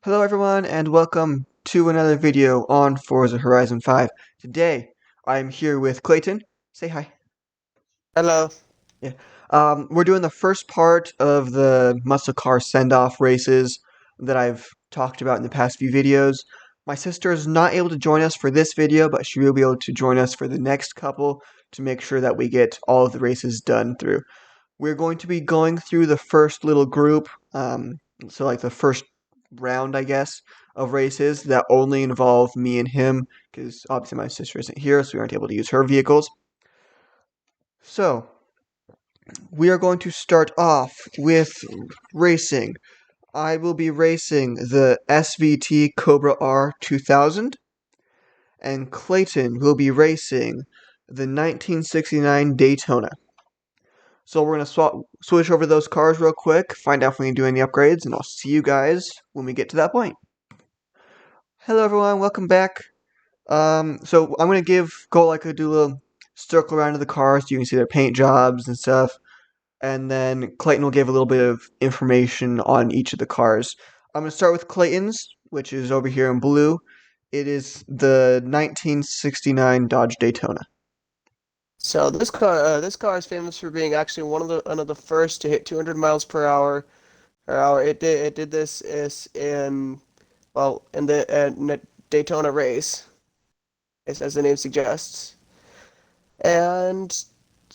Hello everyone and welcome to another video on Forza Horizon 5. Today I'm here with Clayton. Say hi. Hello. Yeah. We're doing the first part of the muscle car send-off races that I've talked about in the past few videos. My sister is not able to join us for this video, but she will be able to join us for the next couple to make sure that we get all of the races done through. We're going to be going through the first little group, so like the first round, I guess, of races that only involve me and him, because obviously my sister isn't here, so we aren't able to use her vehicles. So, we are going to start off with racing. I will be racing the Svt Cobra R 2000, and Clayton will be racing the 1969 Daytona. So we're going to switch over those cars real quick, find out if we can do any upgrades, and I'll see you guys when we get to that point. Hello everyone, welcome back. So I'm going to do a little circle around to the cars so you can see their paint jobs and stuff, and then Clayton will give a little bit of information on each of the cars. I'm going to start with Clayton's, which is over here in blue. It is the 1969 Dodge Daytona. So this car is famous for being actually one of the first to hit 200 miles per hour. It did this is in in the Daytona race, as the name suggests. And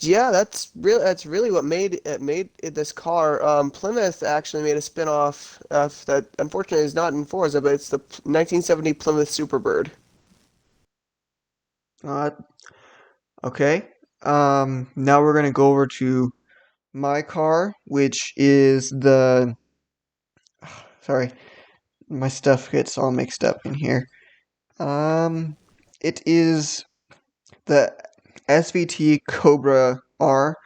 yeah, that's really what made this car. Plymouth actually made a spin-off that unfortunately is not in Forza, but it's the 1970 Plymouth Superbird. Uh, okay. Now we're going to go over to my car, which is the sorry, my stuff gets all mixed up in here. Um, it is the SVT Cobra R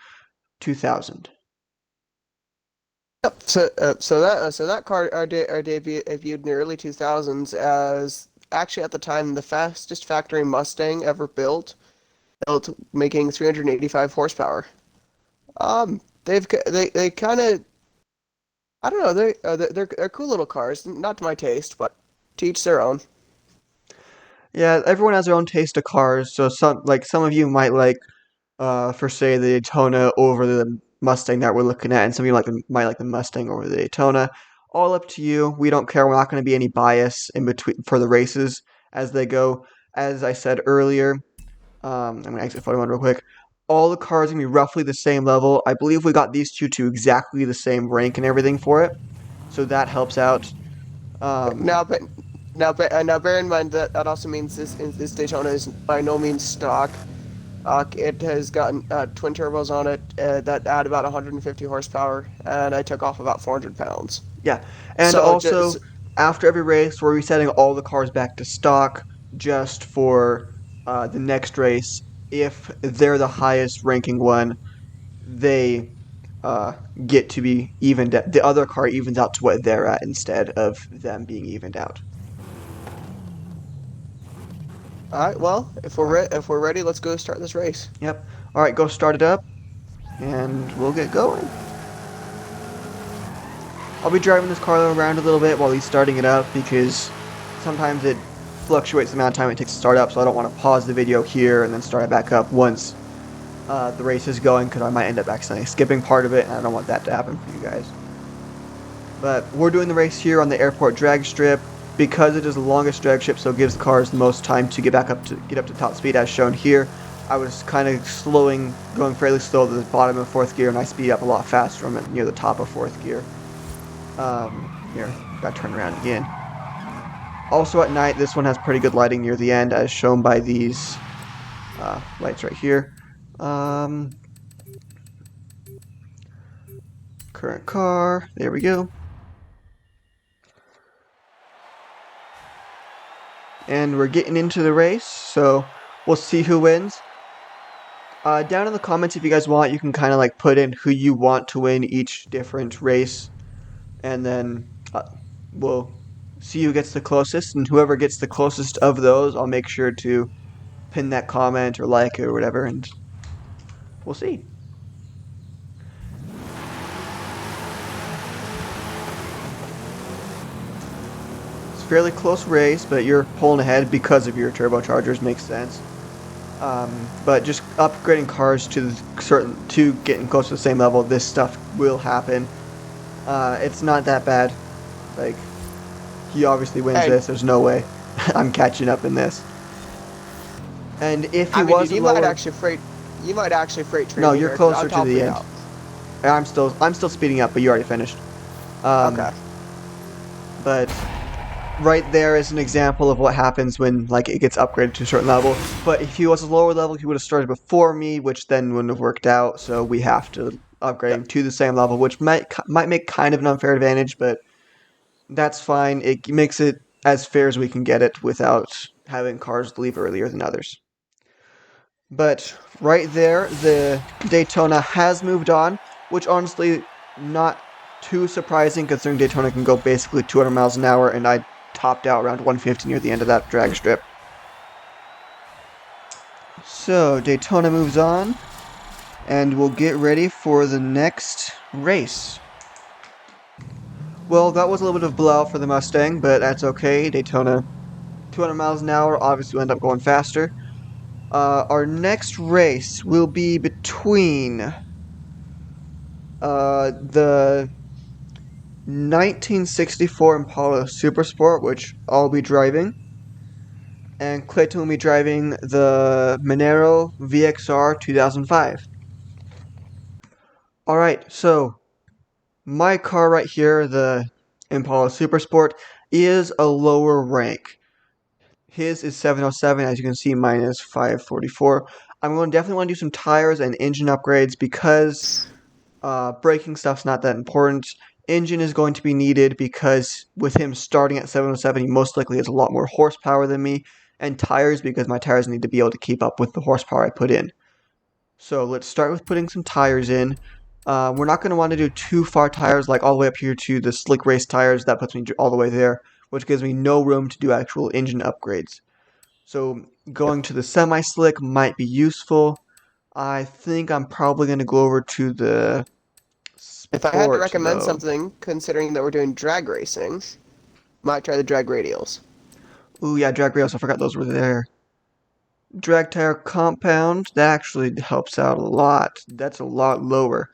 2000. Yep. So that car debuted in the early 2000s as actually at the time the fastest factory Mustang ever built making 385 horsepower. They kind of I don't know they're cool little cars, not to my taste, but to each their own. Yeah, everyone has their own taste of cars, so some of you might like for say the Daytona over the Mustang that we're looking at, and some of you might like the Mustang over the Daytona. All up to you. We don't care. We're not going to be any bias in between for the races as they go. As I said earlier, I'm going to exit photo mode real quick. All the cars are going to be roughly the same level. I believe we got these two to exactly the same rank and everything for it, so that helps out. Um, Now, now bear in mind that that also means this Daytona is by no means stock. It has gotten twin turbos on it that add about 150 horsepower, and I took off about 400 pounds. Yeah, and So also just after every race, we're resetting all the cars back to stock just for the next race. If they're the highest ranking one, they uh, get to be evened. The other car evens out to what they're at instead of them being evened out. All right, well, All right. if we're ready, let's go start this race. Yep. All right. Go start it up, and we'll get going. I'll be driving this car around a little bit while he's starting it up because sometimes it fluctuates the amount of time it takes to start up, so I don't want to pause the video here and then start it back up once the race is going because I might end up accidentally skipping part of it, and I don't want that to happen for you guys. But we're doing the race here on the airport drag strip because it is the longest drag strip, so it gives the cars the most time to get up to top speed as shown here. I was kind of going fairly slow at the bottom of fourth gear, and I speed up a lot faster. I'm near the top of fourth gear. Here, got to turn around again. Also at night, this one has pretty good lighting near the end, as shown by these lights right here. Current car, there we go. And we're getting into the race, so we'll see who wins. Down in the comments, if you guys want, you can kind of like put in who you want to win each different race, and then we'll see who gets the closest, and whoever gets the closest of those, I'll make sure to pin that comment or like it or whatever, and we'll see. fairly close race, but you're pulling ahead because of your turbochargers. Makes sense. But just upgrading cars to to getting close to the same level, this stuff will happen. It's not that bad. Like he obviously wins And this. There's no way I'm catching up in this. And if he I mean, dude, was lower, you might actually freight train no, me you're here because I'll closer to top the it end. out. I'm still speeding up, but you already finished. Um, Okay. but right there is an example of what happens when like it gets upgraded to a certain level. But if he was a lower level, he would have started before me, which then wouldn't have worked out. So we have to upgrade Yeah. him to the same level, which might make kind of an unfair advantage, but that's fine. It makes it as fair as we can get it without having cars leave earlier than others. But right there, the Daytona has moved on, which honestly not too surprising considering Daytona can go basically 200 miles an hour, and I topped out around 150 near the end of that drag strip. So Daytona moves on, and we'll get ready for the next race. Well, that was a little bit of blowout for the Mustang, but that's okay. Daytona, 200 miles an hour, obviously will end up going faster. Our next race will be between the 1964 Impala Supersport, which I'll be driving, and Clayton will be driving the Monero VXR 2005. Alright, so my car right here, the Impala Supersport, is a lower rank. His is 707, as you can see, mine is 544. I'm going to definitely want to do some tires and engine upgrades because braking stuff's not that important. Engine is going to be needed because with him starting at 707, he most likely has a lot more horsepower than me. And tires because my tires need to be able to keep up with the horsepower I put in. So let's start with putting some tires in. We're not going to want to do too far tires, like all the way up here to the slick race tires. That puts me all the way there, which gives me no room to do actual engine upgrades. So Yep. going to the semi-slick might be useful. I think I'm probably going to go over to the If I had to Sport, recommend though. something, considering that we're doing drag racing, might try the drag radials. Ooh, yeah, drag rails. I forgot those were there. Drag tire compound. That actually helps out a lot. That's a lot lower.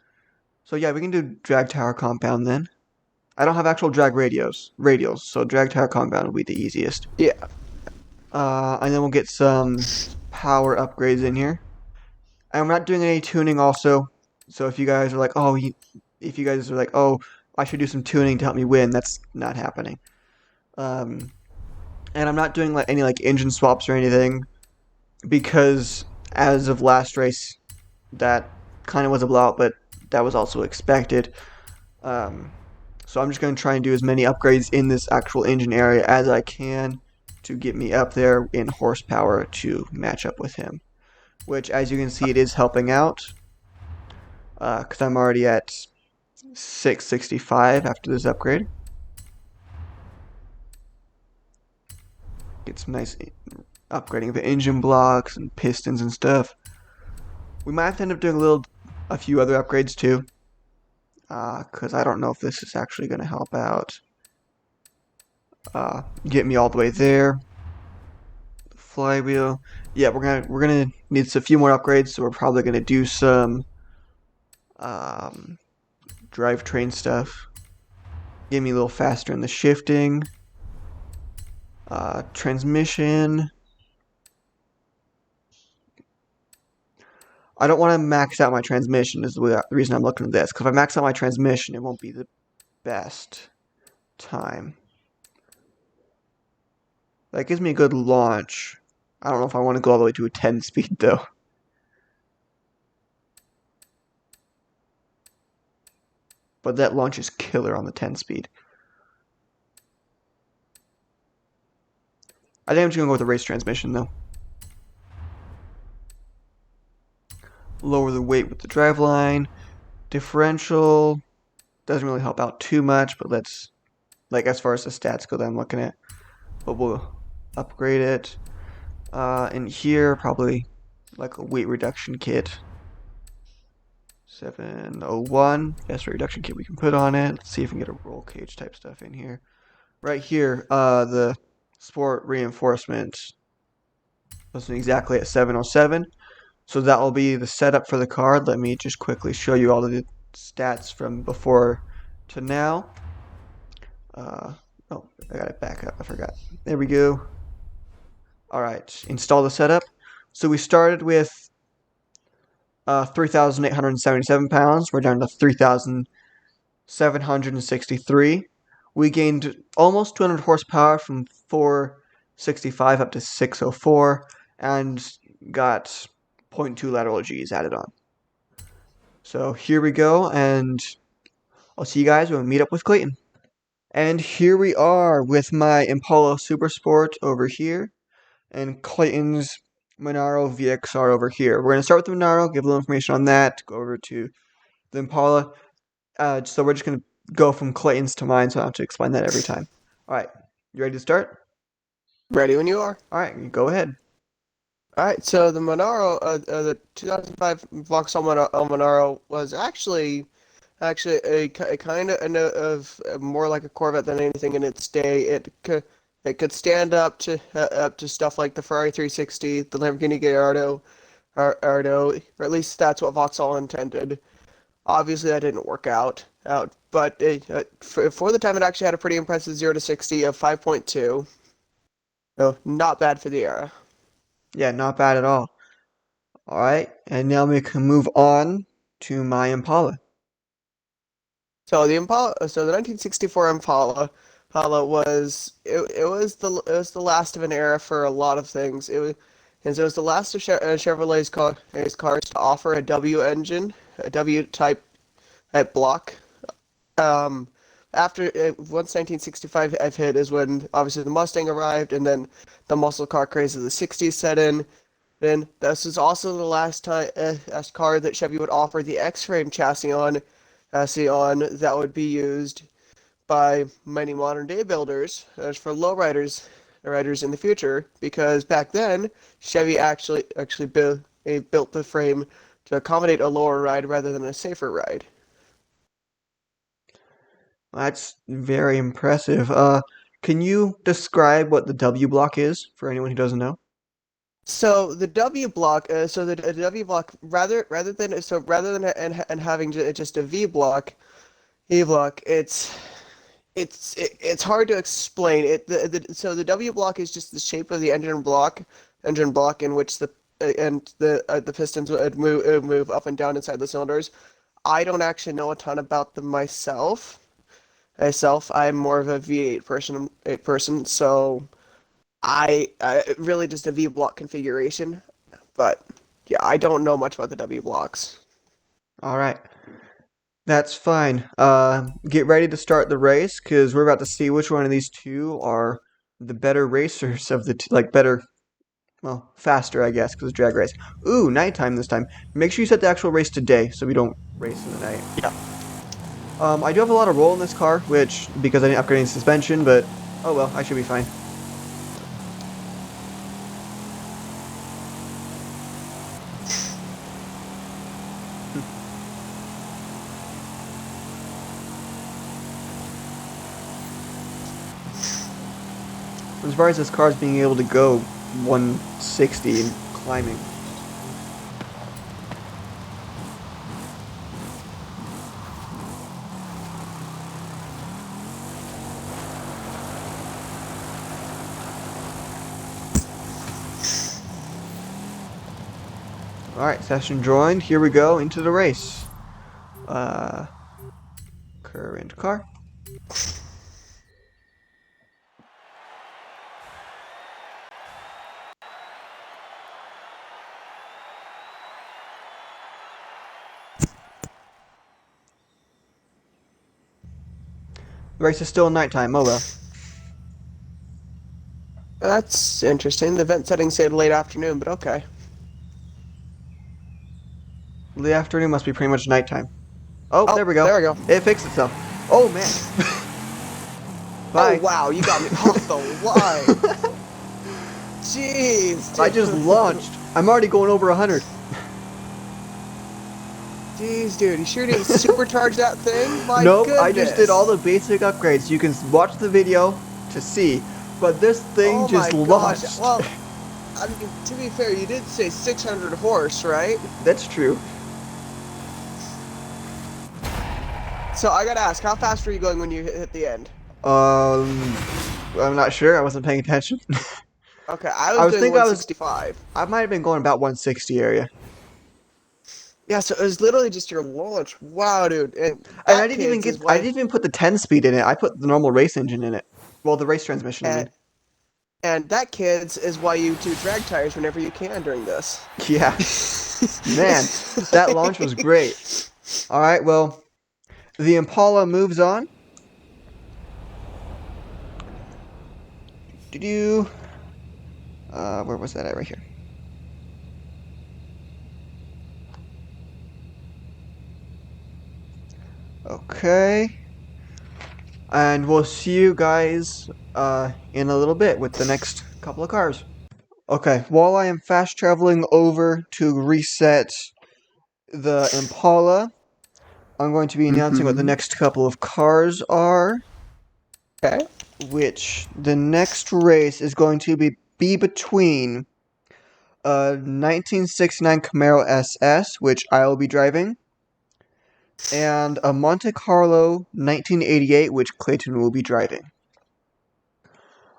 So yeah, we can do drag tire compound then. I don't have actual drag radials, so drag tire compound will be the easiest. Yeah. And then we'll get some power upgrades in here. And we're not doing any tuning also. So if you guys are like, if you guys are like, oh, I should do some tuning to help me win, that's not happening. Um, and I'm not doing like any like engine swaps or anything because as of last race, that kind of was a blowout, but that was also expected. Um, so I'm just going to try and do as many upgrades in this actual engine area as I can to get me up there in horsepower to match up with him. Which, as you can see, it is helping out because I'm already at 665 after this upgrade. Get some nice upgrading of the engine blocks and pistons and stuff. We might have to end up doing a few other upgrades too, because I don't know if this is actually going to help out. Get me all the way there. Flywheel. Yeah, we're gonna need a few more upgrades, so we're probably gonna do some um, drivetrain stuff. Get me a little faster in the shifting. Transmission. I don't want to max out my transmission. Is the reason I'm looking at this. Because if I max out my transmission, it won't be the best time. That gives me a good launch. I don't know if I want to go all the way to a 10 speed though. But that launch is killer on the 10 speed. I think I'm just going to go with the race transmission though. Lower the weight with the driveline. Differential doesn't really help out too much, but let's, like as far as the stats go that I'm looking at. But we'll upgrade it. In here, probably like a weight reduction kit. 701, best weight reduction kit we can put on it. Let's see if we can get a roll cage type stuff in here. right here, the sport reinforcement wasn't exactly at 707. So that will be the setup for the card. Let me just quickly show you all of the stats from before to now. Uh, oh, I got it back up. I forgot. There we go. All right, install the setup. So we started with 3,877 pounds. We're down to 3,763. We gained almost 200 horsepower from 465 up to 604 and got zero point 0.2 lateral G's added on. So here we go, and I'll see you guys when we meet up with Clayton. And here we are with my Impala Super Sport over here, and Clayton's Monaro VXR over here. We're going to start with the Monaro, give a little information on that, go over to the Impala. So we're just going to go from Clayton's to mine, so I don't have to explain that every time. All right, you ready to start? Ready when you are. All right, go ahead. All right, so the Monaro, the 2005 Vauxhall Monaro was actually a kind of more like a Corvette than anything in its day. It could stand up to stuff like the Ferrari 360, the Lamborghini Gallardo, or at least that's what Vauxhall intended. Obviously, that didn't work out, but for the time, it actually had a pretty impressive 0 to 60 of 5.2. So not bad for the era. Yeah, not bad at all. All right, and now we can move on to my Impala. So the 1964 Impala it was the last of an era for a lot of things. It was the last of Chevrolet's cars to offer a W engine, a W type block. Um, once 1965 I've hit is when obviously the Mustang arrived, and then the muscle car craze of the 60s set in. Then this is also the last car that Chevy would offer the X-frame chassis on that would be used by many modern day builders as for riders in the future, because back then Chevy actually built the frame to accommodate a lower ride rather than a safer ride. That's very impressive. Can you describe what the W block is for anyone who doesn't know? So the W block, the W block, rather than and having just a V block, it's hard to explain. So the W block is just the shape of the engine block in which the pistons would move up and down inside the cylinders. I don't actually know a ton about them myself. I'm more of a V8 person, so I really just a V block configuration. But yeah, I don't know much about the W blocks. All right, that's fine. Get ready to start the race because we're about to see which one of these two are the better racers of the like better, well, faster, I guess, because drag race. Ooh, nighttime this time. Make sure you set the actual race today so we don't race in the night. Yeah. I do have a lot of roll in this car, which because I didn't upgrade any suspension, but oh well, I should be fine. I'm surprised this car is being able to go 160 and climbing. Alright, session joined. Here we go into the race. Current car. The race is still nighttime. Oh well. That's interesting. The event settings say late afternoon, but okay. The afternoon must be pretty much nighttime. Oh, Oh, there we go. there we go. It fixed itself. Oh man. Oh Bye. wow, you got me off the line. Jeez, dude. I just launched. I'm already going over 100. Jeez, dude, you sure didn't supercharge that thing? My Nope, goodness. I just did all the basic upgrades. You can watch the video to see, but this thing Oh just my gosh. launched. Well, I mean, to be fair, you did say 600 horse, right? That's true. So I gotta ask, how fast were you going when you hit the end? Um, I'm not sure. I wasn't paying attention. Okay, I I was was doing thinking I was. 165. I might have been going about 160 area, Yeah, so it was literally just your launch. Wow, dude. And and I that, didn't even kids, is get. I why. didn't even put the 10 speed in it. I put the normal race engine in it. Well, the race transmission. I And, mean, and that, kids, is why you do drag tires whenever you can during this. yeah, man, that launch was great. All right, well, the Impala moves on. Did you? Where was that at? Right here. Okay. And we'll see you guys in a little bit with the next couple of cars. Okay, while I am fast traveling over to reset the Impala, I'm going to be announcing what the Mm-hmm. next couple of cars are, Okay. which the next race is going to be between a 1969 Camaro SS, which I will be driving, and a Monte Carlo 1988, which Clayton will be driving.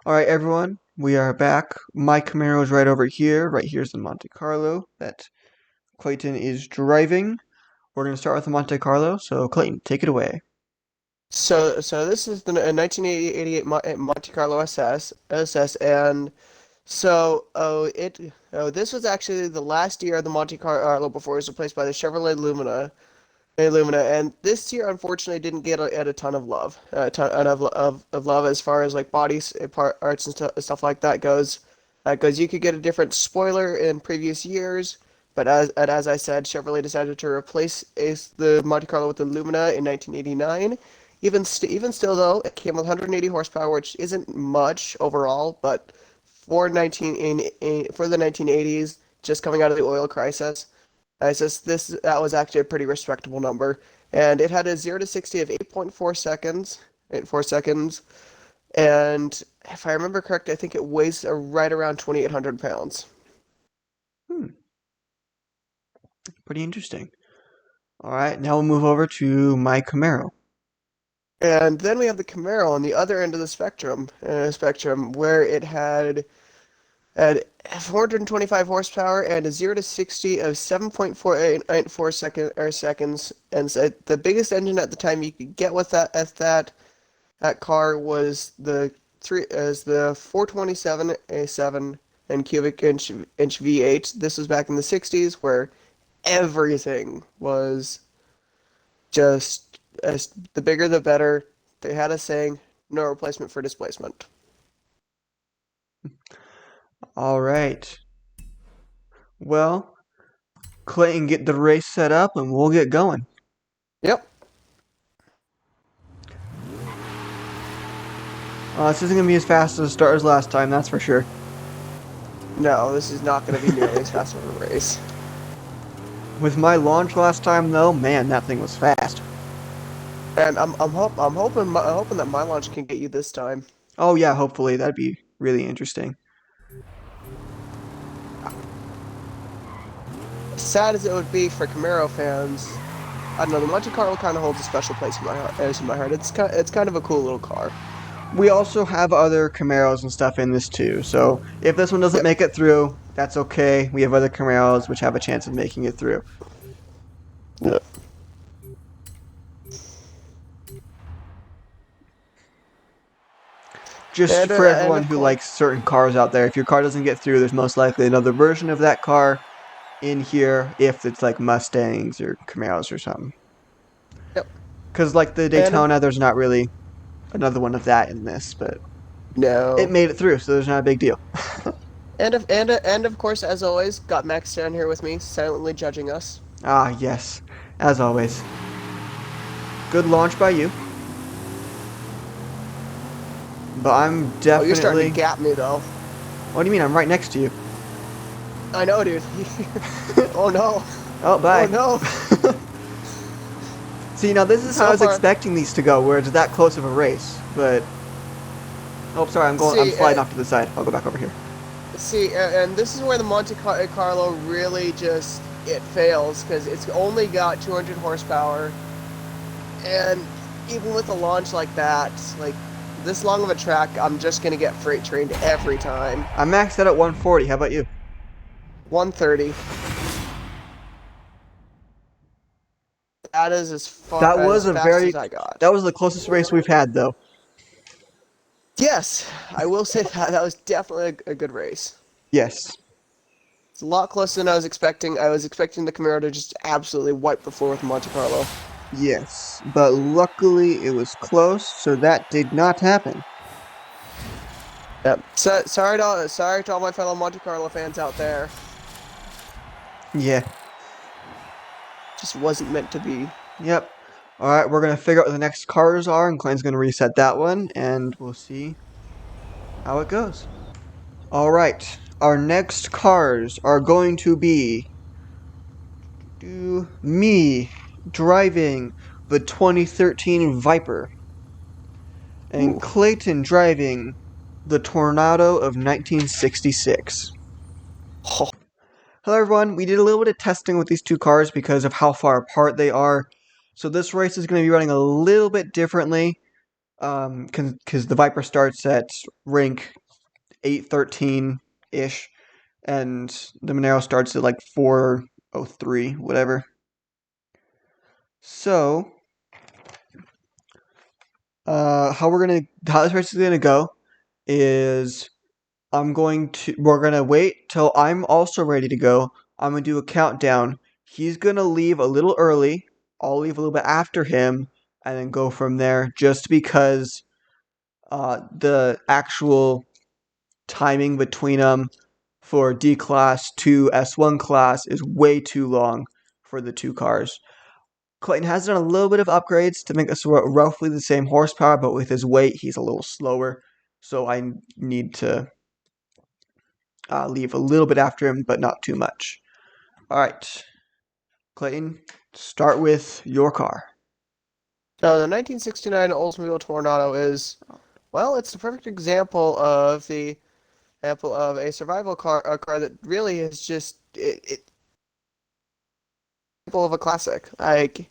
Alright, everyone, we are back. My Camaro is right over here. Right here's the Monte Carlo that Clayton is driving. We're going to start with the Monte Carlo, so Clayton, take it away. So this is the 1988 Monte Carlo SS, and this was actually the last year of the Monte Carlo before it was replaced by the Chevrolet Lumina, and this year unfortunately didn't get a ton of love, a ton of love as far as like bodies, parts and stuff like that goes, because you could get a different spoiler in previous years, but as I said, Chevrolet decided to replace the Monte Carlo with the Lumina in 1989. Even still though, it came with 180 horsepower, which isn't much overall, but for the 1980s, just coming out of the oil crisis. It's just that was actually a pretty respectable number, and it had a 0 to 60 of 8.4 seconds, 8.4 seconds, and if I remember correct, I think it weighs right around 2,800 pounds. Hmm, pretty interesting. Alright, now we'll move over to my Camaro. And then we have the Camaro on the other end of the spectrum, where it had 425 horsepower and a 0 to 60 of 7.484 seconds. And so the biggest engine at the time you could get with that car was the 427 A7 and cubic inch V8. This was back in the 60s where everything was just the bigger the better. They had a saying, no replacement for displacement. Alright, well, Clayton, get the race set up and we'll get going. Yep. This isn't going to be as fast as the start as last time, that's for sure. No, this is not going to be nearly as fast of a race. With my launch last time, though, man, that thing was fast. And I'm hoping that my launch can get you this time. Oh, yeah, hopefully. That'd be really interesting. Sad as it would be for Camaro fans, I don't know. The Monte Carlo kind of holds a special place in my heart. It's kind of a cool little car. We also have other Camaros and stuff in this too, so if this one doesn't Yep. make it through, that's okay. We have other Camaros which have a chance of making it through. Yep. Just for And everyone of who course, likes certain cars out there, if your car doesn't get through, there's most likely another version of that car in here if it's like Mustangs or Camaros or something. yep. Because like the And of Daytona, there's not really another one of that in this, but it no. made it through, so there's not a big deal. And of course, as always, got Max down here with me, silently judging us. Ah, yes, as always. Good launch by you. But I'm Oh, you're starting to definitely. gap me though. What do you mean? I'm right next to you. I know, dude. Oh no. Oh, Oh bye. no. See, now this is how I So was far, expecting these to go, where it's that close of a race. But Oh, sorry, I'm See, sliding off to the side. I'll go back over here. and this is where the Carlo really just it fails because it's only got 200 horsepower, and even with a launch like that, like this long of a track, I'm just gonna get freight trained every time. I'm maxed out at 140. How about you? 130. That is as far That was as a fast very as I got. that was the closest race we've had though. Yes, I will say that that was definitely a good race. Yes. It's a lot closer than I was expecting. I was expecting the Camaro to just absolutely wipe the floor with Monte Carlo. Yes, but luckily it was close, so that did not happen. Yep. So, sorry to all my fellow Monte Carlo fans out there. Yeah. Just wasn't meant to be. Yep. All right, we're gonna figure out what the next cars are, and Clayton's gonna reset that one, and we'll see how it goes. All right, our next cars are going to be me driving the 2013 Viper, and Ooh. Clayton driving the Tornado of 1966. Hello everyone, we did a little bit of testing with these two cars because of how far apart they are. So this race is going to be running a little bit differently because the Viper starts at rank 813-ish and the Monero starts at like 403, whatever. So, how this race is gonna go is we're gonna wait till I'm also ready to go. I'm gonna do a countdown. He's gonna leave a little early. I'll leave a little bit after him, and then go from there. Just because the actual timing between them for D class to S1 class is way too long for the two cars. Clayton has done a little bit of upgrades to make us roughly the same horsepower, but with his weight, he's a little slower. So I need to leave a little bit after him, but not too much. All right, Clayton, start with your car. So the 1969 Oldsmobile Toronto is, well, it's the perfect example of a survival car, a car that really is just example of a classic. Like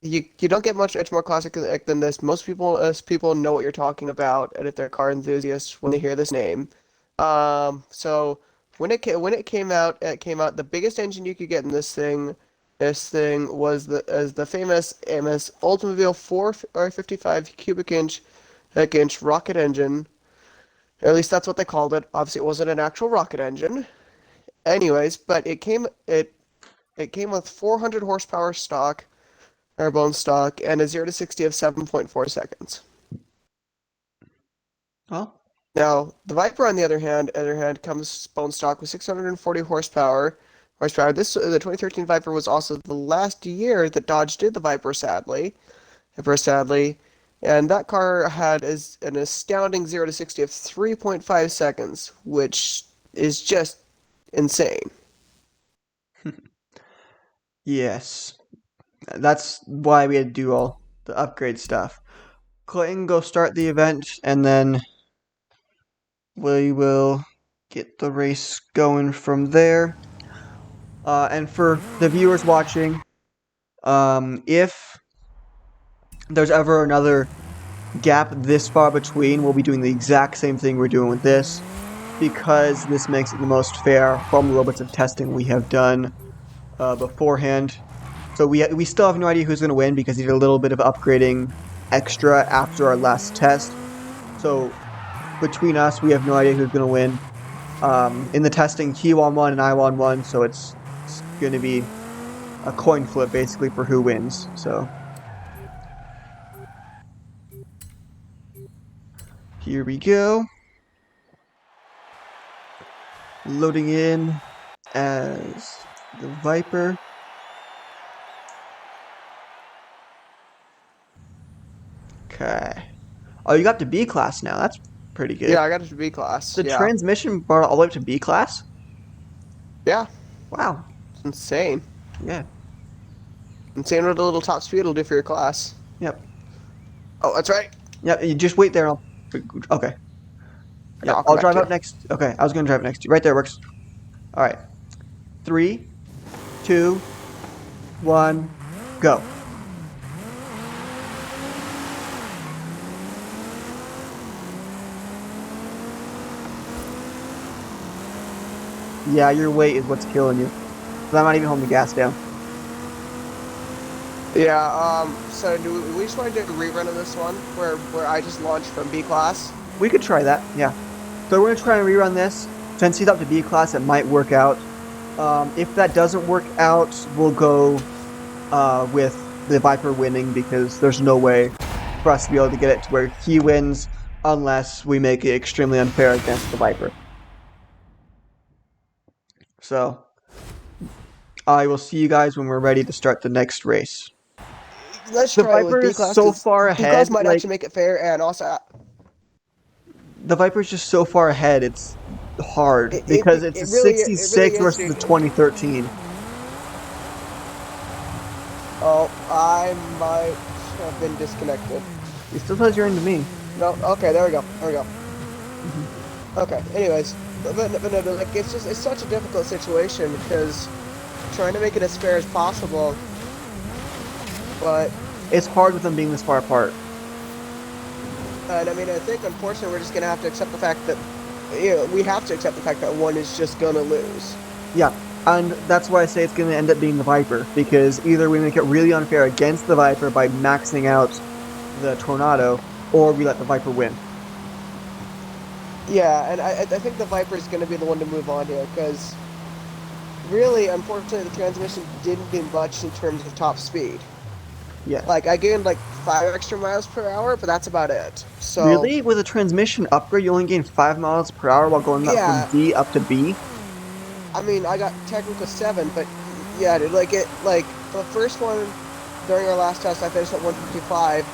you don't get much more classic than this. Most people know what you're talking about, and if they're car enthusiasts when they hear this name. So it came out. The biggest engine you could get in this thing was the famous Amos Oldsmobile 455 cubic inch rocket engine. Or at least that's what they called it. Obviously, it wasn't an actual rocket engine. Anyways, but it came with 400 horsepower stock airborne stock, and a 0 to 60 of 7.4 seconds. Well, Now, the Viper, on the other hand, comes bone stock with 640 horsepower. The 2013 Viper was also the last year that Dodge did the Viper sadly, and that car had an astounding 0 to 60 of 3.5 seconds, which is just insane. yes, that's why we had to do all the upgrade stuff. Clayton, go start the event, and then we will get the race going from there. And for the viewers watching, if there's ever another gap this far between, we'll be doing the exact same thing we're doing with this, because this makes it the most fair from the little bits of testing we have done beforehand. So we still have no idea who's going to win because he did a little bit of upgrading extra after our last test. So between us, we have no idea who's going to win. In the testing, he won one and I won one, so it's going to be a coin flip basically for who wins. So here we go. Loading in as the Viper. Okay. Oh, you got to B class now. That's pretty good. Yeah, I got it to B class. The Yeah, transmission brought it all the way up to B class? yeah, Wow. it's insane. Yeah. Insane what a little top speed will do for your class. Yep. Oh, that's right. Yep. You just wait there. Okay. Yeah, Yep, I'll come I'll back drive to up you. next. Okay, I was gonna drive next to you. Right there works. All right. 3, 2, 1, go. Yeah, your weight is what's killing you. 'Cause I'm not even holding the gas down. Yeah, so do we just want to do a rerun of this one where I just launched from B class? We could try that. Yeah. So we're gonna try and rerun this. Since he's up to B class, it might work out. If that doesn't work out, we'll go with the Viper winning because there's no way for us to be able to get it to where he wins unless we make it extremely unfair against the Viper. So I will see you guys when we're ready to start the next race. Let's The try it with Viper B is class so because far B class ahead, might like actually make it fair, and also the Viper's just so far ahead, it's hard because it's a it really 66 is, versus dude. a 2013. Oh, I might have been disconnected. He still says you're into me. No, okay, there we go. There we go. Mhm. Okay. Anyways, but no, like it's such a difficult situation because trying to make it as fair as possible, but It's hard with them being this far apart. and I mean I think unfortunately we're just gonna have to accept the fact that we have to accept the fact that one is just gonna lose. Yeah, and that's why I say it's going to end up being the Viper because either we make it really unfair against the Viper by maxing out the Tornado, or we let the Viper win. Yeah, and I think the Viper is gonna be the one to move on here because really, unfortunately, the transmission didn't do much in terms of top speed. Yes. Like I gained like 5 extra miles per hour, but that's about it. So Really? With a transmission upgrade, you only gain 5 miles per hour while going up from yeah, D up to B? I mean I got technical 7, but yeah, dude, like the first one during our last test, I finished at 155.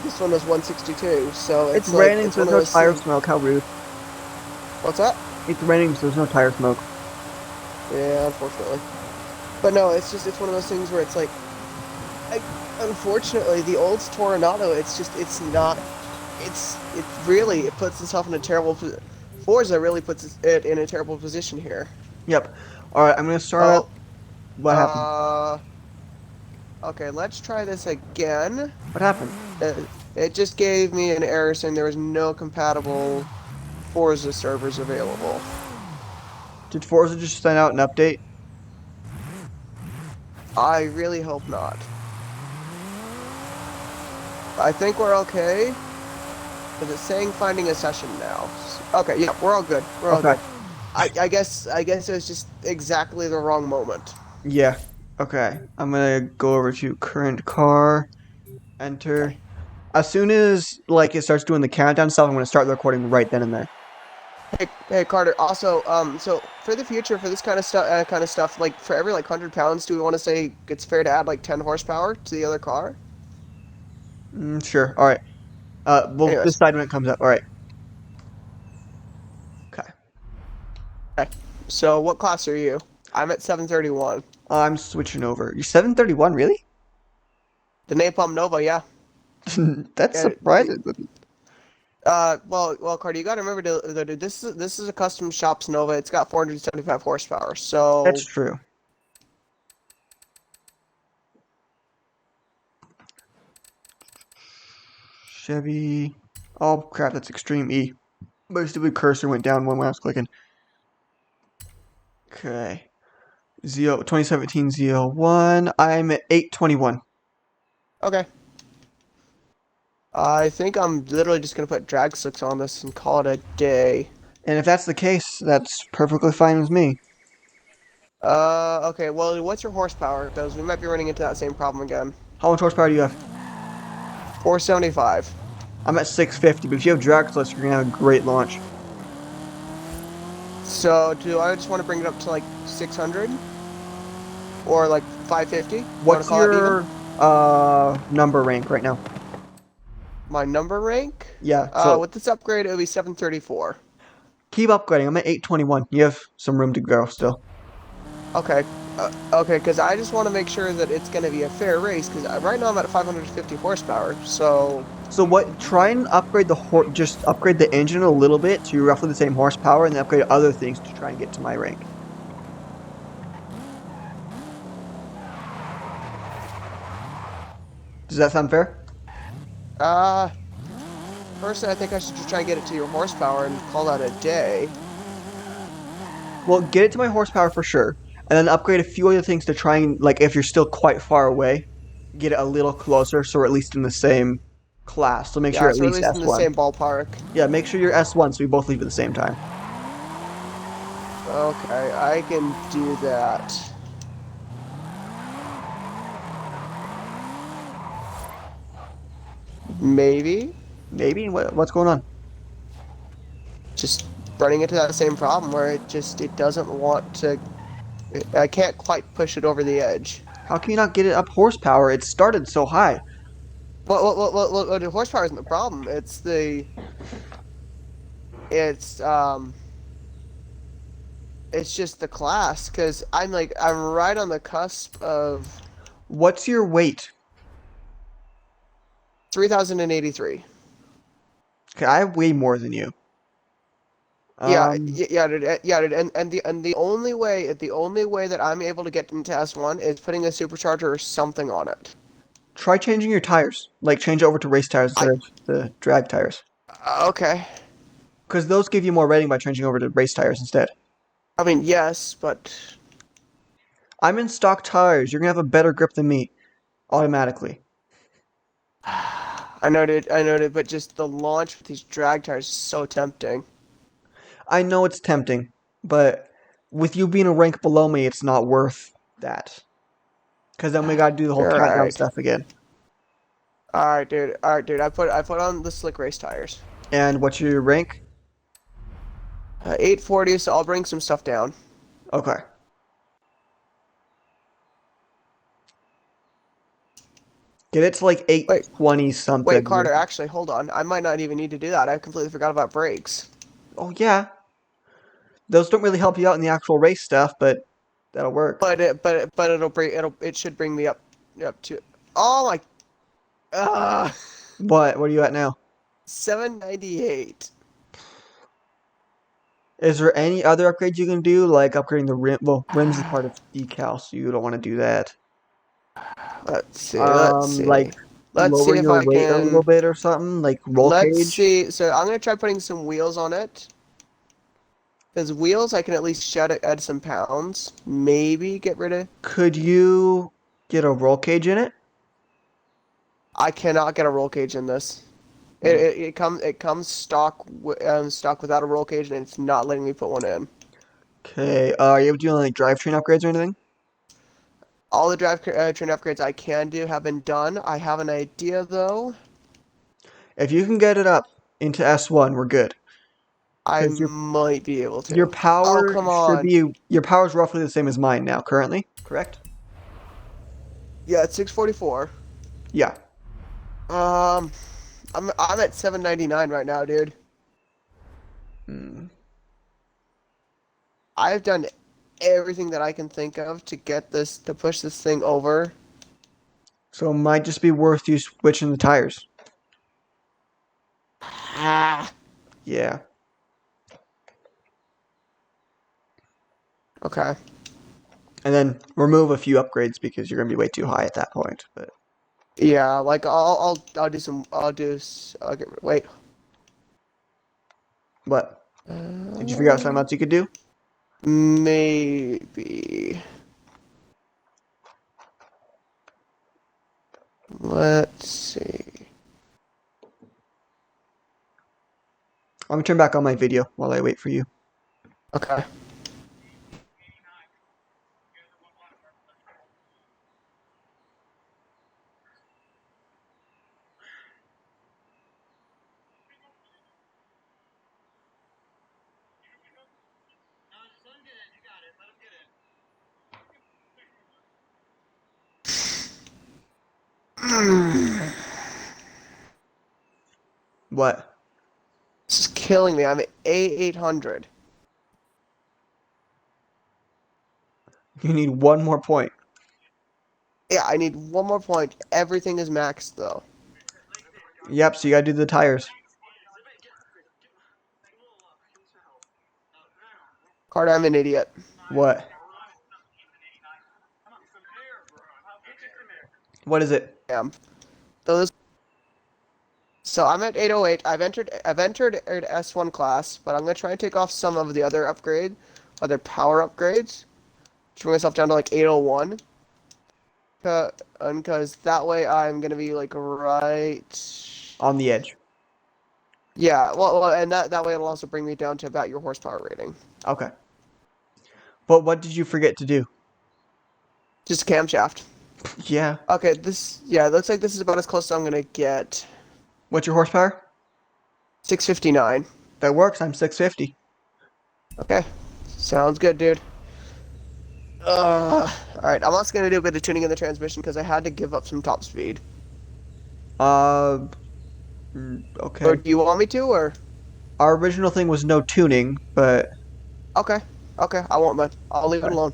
This one was 162, so It's it's like raining, it's so one there's of no those tire things. smoke. How rude. What's that? It's raining, so there's no tire smoke. Yeah, unfortunately. But no, it's one of those things where it's like, I, unfortunately, the old Toronto, it's not, it really it puts itself in a terrible. Forza really puts it in a terrible position here. Yep. Alright, I'm going to start up. Oh, What happened? uh, okay, let's try this again. What happened? It just gave me an error saying there was no compatible Forza servers available. Did Forza just send out an update? I really hope not. I think we're okay. Because it's saying finding a session now. Okay, yeah, we're all good. We're all Okay. good. I guess it was just exactly the wrong moment. Yeah. Okay. I'm going to go over to current car, enter. Okay. As soon as like it starts doing the countdown stuff, I'm going to start the recording right then and there. Hey Carter. Also, so for the future, for this kind of stuff, like for every like 100 pounds, do we want to say it's fair to add like 10 horsepower to the other car? Sure. All right. We'll Anyways, decide when it comes up. All right. Okay. okay. So what class are you? I'm at 731. I'm switching over. You're 731, really? The Napalm Nova, yeah. That's Yeah, surprising. well, Carter, you got to remember that this is a custom shops Nova. It's got 475 horsepower. That's So true. Chevy. Oh crap, that's extreme E. My stupid cursor went down when I was clicking. Okay. 2017 Z01. I'm at 821. okay. I think I'm literally just gonna put drag slicks on this and call it a day. And if that's the case, that's perfectly fine with me. Okay. Well, what's your horsepower? Because we might be running into that same problem again. How much horsepower do you have? 475. I'm at 650, but if you have drag clutch, you're gonna have a great launch. So do I just want to bring it up to like 600 or like 550? You want to What's call it even? your number rank right now? My number rank? Yeah, so With this upgrade, it'll be 734. keep upgrading. I'm at 821. You have some room to grow still. Okay. Okay, because I just want to make sure that it's going to be a fair race. Because right now I'm at 550 horsepower. So So what? Try and upgrade just upgrade the engine a little bit to roughly the same horsepower, and then upgrade other things to try and get to my rank. Does that sound fair? uh, personally, I think I should just try and get it to your horsepower and call that a day. Well, get it to my horsepower for sure, and then upgrade a few other things to try and like if you're still quite far away, get it a little closer, so we're at least in the same class. So make sure Yeah, you're at so at least least in the S1. same ballpark. Yeah, make sure you're S1 so we both leave at the same time. Okay, I can do that. Maybe. Maybe what's going on? Just running into that same problem where it doesn't want to. I can't quite push it over the edge. How can you not get it up horsepower? It started so high. Well, the horsepower isn't the problem. It's it's just the class because I'm right on the cusp of What's your weight? 3083. Okay, I have way more than you. Yeah, dude, and the only way that I'm able to get into S1 is putting a supercharger or something on it. Try changing your tires. Like change over to race tires I instead of the drag tires. okay. Because those give you more rating by changing over to race tires instead. I mean, yes, but I'm in stock tires. You're gonna have a better grip than me automatically. I know, dude, but just the launch with these drag tires is so tempting. I know it's tempting, but with you being a rank below me, it's not worth that. Because then we gotta do the whole You're countdown right. stuff again. All right, dude. All right, dude. I put on the slick race tires. And what's your rank? 840, so I'll bring some stuff down. Okay. Get it to like Wait, 820 wait, something. Carter. Actually, hold on. I might not even need to do that. I completely forgot about brakes. Oh, yeah. Those don't really help you out in the actual race stuff, but that'll work. But it should bring me up to. Oh my. Uh, What? What are you at now? 798. Is there any other upgrades you can do, like upgrading the rim? Well, rims is part of decal, so you don't want to do that. Let's see. Let's Like see. Let's see lower if your I weight a little can. bit or something, like roll Let's cage. see. So I'm gonna try putting some wheels on it. Because wheels, I can at least add some pounds. Maybe get rid of. Could you get a roll cage in it? I cannot get a roll cage in this. Hmm. It comes stock without a roll cage, and it's not letting me put one in. Okay. Are you able to do like drivetrain upgrades or anything? All the train upgrades I can do have been done. I have an idea though. If you can get it up into S1, we're good. I Because might be able your to. Oh, power come should on. be your power is roughly the same as mine now, currently. Correct? Yeah, it's 644. Yeah. Um, I'm at 799 right now, dude. Hmm. I've done everything that I can think of to push this thing over. So it might just be worth you switching the tires. Ah. Yeah. Okay. And then remove a few upgrades because you're gonna be way too high at that point. But Yeah, like I'll do some I'll get wait. what? Did you figure out something Uh, else you could do? maybe. Let's see. I'm gonna turn back on my video while I wait for you. Okay. What? This is killing me. I'm at A800. You need one more point. Yeah, I need one more point. Everything is maxed though. Yep, so you gotta do the tires. Carter, I'm an idiot. What? What is it? Damn. So this. So I'm at 808. I've entered at S1 class, but I'm gonna try and take off some of the other power upgrades. To bring myself down to like 801. Because that way I'm gonna be like right. On the edge. Yeah, well, and that way it'll also bring me down to about your horsepower rating. Okay. But what did you forget to do? Just a camshaft. Yeah. Okay, it looks like this is about as close as I'm gonna get. What's your horsepower? 659. That works. I'm 650. Okay, sounds good, dude. All right, I'm also gonna do a bit of tuning in the transmission because I had to give up some top speed. Uh, Or okay. do you want me to, or? Our original thing was no tuning, but Okay, okay, I won't, man. I'll leave it okay. alone.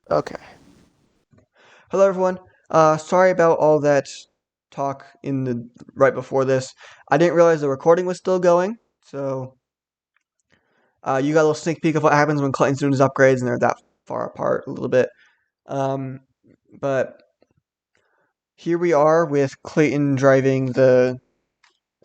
Okay. Hello, everyone. Sorry about all that talk in the right before this. I didn't realize the recording was still going, so you got a little sneak peek of what happens when Clayton's doing his upgrades, and they're that far apart a little bit. Um, but here we are with Clayton driving the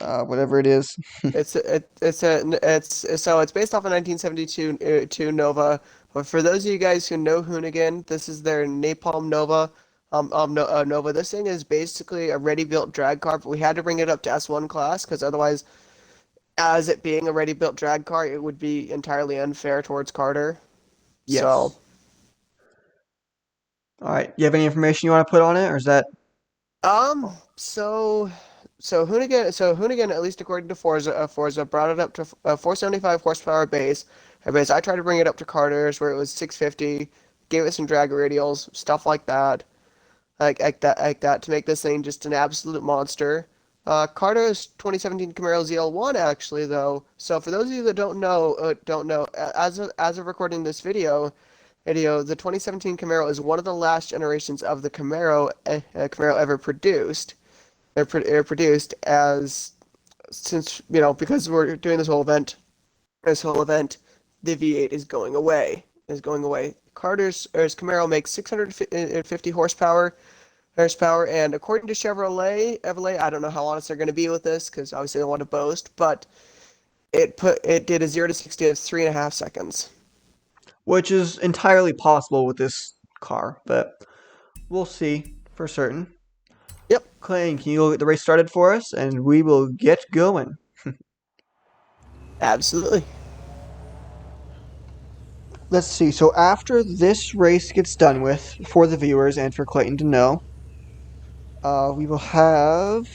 whatever it is. It's based off a 1972 two Nova. But for those of you guys who know Hoonigan, this is their Napalm Nova. Nova. This thing is basically a ready-built drag car, but we had to bring it up to S1 class because otherwise, as it being a ready-built drag car, it would be entirely unfair towards Carter. So, Yes. All right. You have any information you want to put on it, or is that? um, so so Hoonigan, at least according to Forza brought it up to 475 horsepower base. I tried to bring it up to Carter's where it was 650. Gave it some drag radials, stuff like that to make this thing just an absolute monster. Carter's 2017 Camaro ZL1 actually though. So for those of you that don't know, as of recording this video, the 2017 Camaro is one of the last generations of the Camaro ever produced. Produced as since because we're doing this whole event, the V8 is going away. Carter's or his Camaro makes 650 horsepower, and according to Chevrolet, I don't know how honest they're going to be with this because obviously they want to boast, but it did a 0 to 60 in 3.5 seconds. Which is entirely possible with this car, but we'll see for certain. Yep, Clayton, can you go get the race started for us, and we will get going. absolutely. Let's see. So after this race gets done with, for the viewers and for Clayton to know, we will have